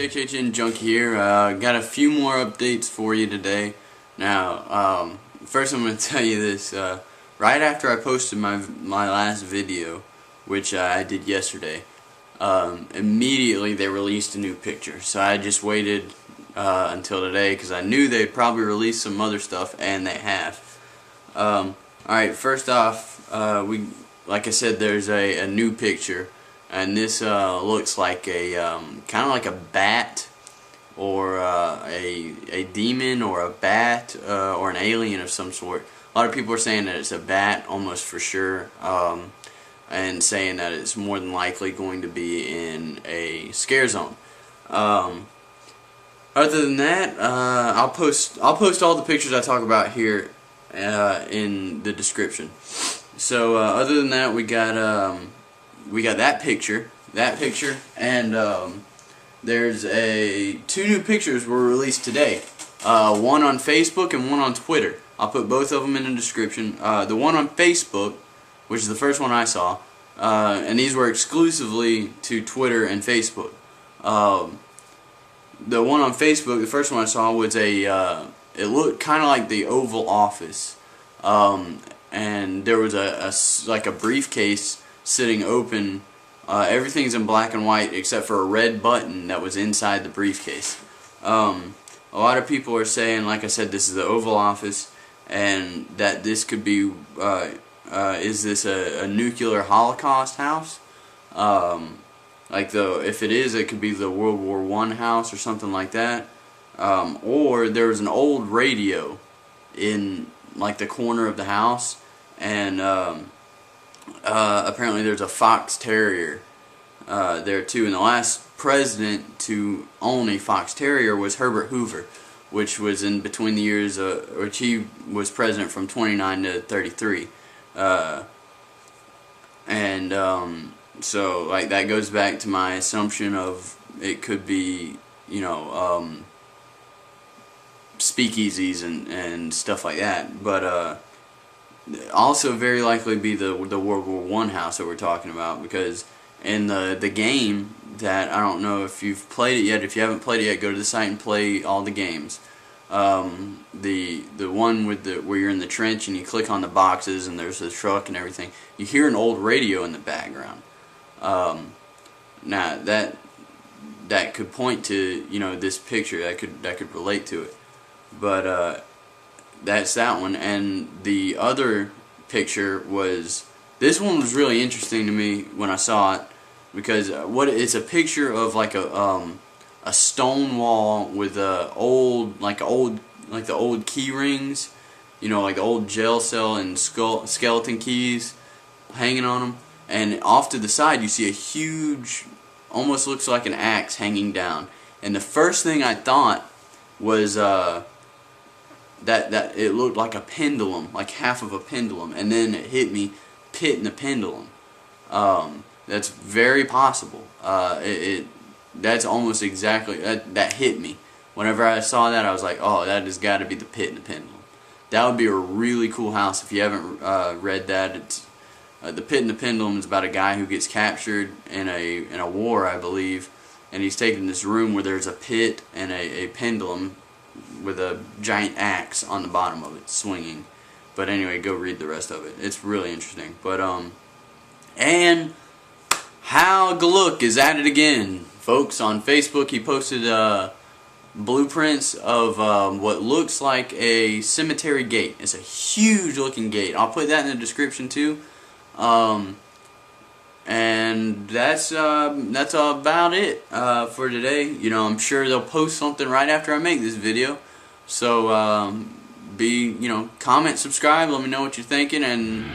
HHN Junk here. Got a few more updates for you today. Now, first I'm going to tell you this. Right after I posted my last video, which I did yesterday, immediately they released a new picture. So I just waited until today because I knew they'd probably release some other stuff, and they have. Alright, first off, like I said, there's a new picture. And this looks like a kind of like a bat, or a demon, or a bat, or an alien of some sort. A lot of people are saying that it's a bat, almost for sure, and saying that it's more than likely going to be in a scare zone. Other than that, I'll post all the pictures I talk about here in the description. So other than that, we got that picture, and there's two new pictures were released today. One on Facebook and one on Twitter. I'll put both of them in the description. The one on Facebook, which is the first one I saw, and these were exclusively to Twitter and Facebook. The one on Facebook, the first one I saw, was it looked kind of like the Oval Office, and there was like a briefcase sitting open. Everything's in black and white except for a red button that was inside the briefcase. A lot of people are saying, like I said, this is the Oval Office, and that this could be, is this a nuclear Holocaust house? If it is, it could be the World War I house or something like that. Or there was an old radio in like the corner of the house, and apparently there's a fox terrier there too, and the last president to own a fox terrier was Herbert Hoover, which was in between the years, which he was president from 29 to 33, so like that goes back to my assumption of it could be, you know, speakeasies and stuff like that, but also very likely be the World War I house that we're talking about, because in the game that, I don't know if you've played it yet. If you haven't played it yet, go to the site and play all the games. The one with where you're in the trench and you click on the boxes and there's a truck and everything. You hear an old radio in the background. Now that could point to, you know, this picture. That could relate to it. But that's that one. And the other picture was, this one was really interesting to me when I saw it, because it's a picture of like a stone wall with like the old key rings, you know, like the old jail cell and skeleton keys hanging on them, and off to the side you see a huge, almost looks like an axe hanging down. And the first thing I thought was that it looked like a pendulum, like half of a pendulum, and then it hit me, pit in the pendulum. That's very possible. That's almost exactly, that hit me. Whenever I saw that, I was like, oh, that has got to be the pit in the pendulum. That would be a really cool house. If you haven't read that, it's the Pit in the Pendulum is about a guy who gets captured in a war, I believe, and he's taken in this room where there's a pit and a pendulum with a giant axe on the bottom of it, swinging. But anyway, go read the rest of it. It's really interesting. But and Hal Gluck is at it again, folks. On Facebook, he posted blueprints of what looks like a cemetery gate. It's a huge looking gate. I'll put that in the description too. And that's about it for today. You know, I'm sure they'll post something right after I make this video. So comment, subscribe, let me know what you're thinking, and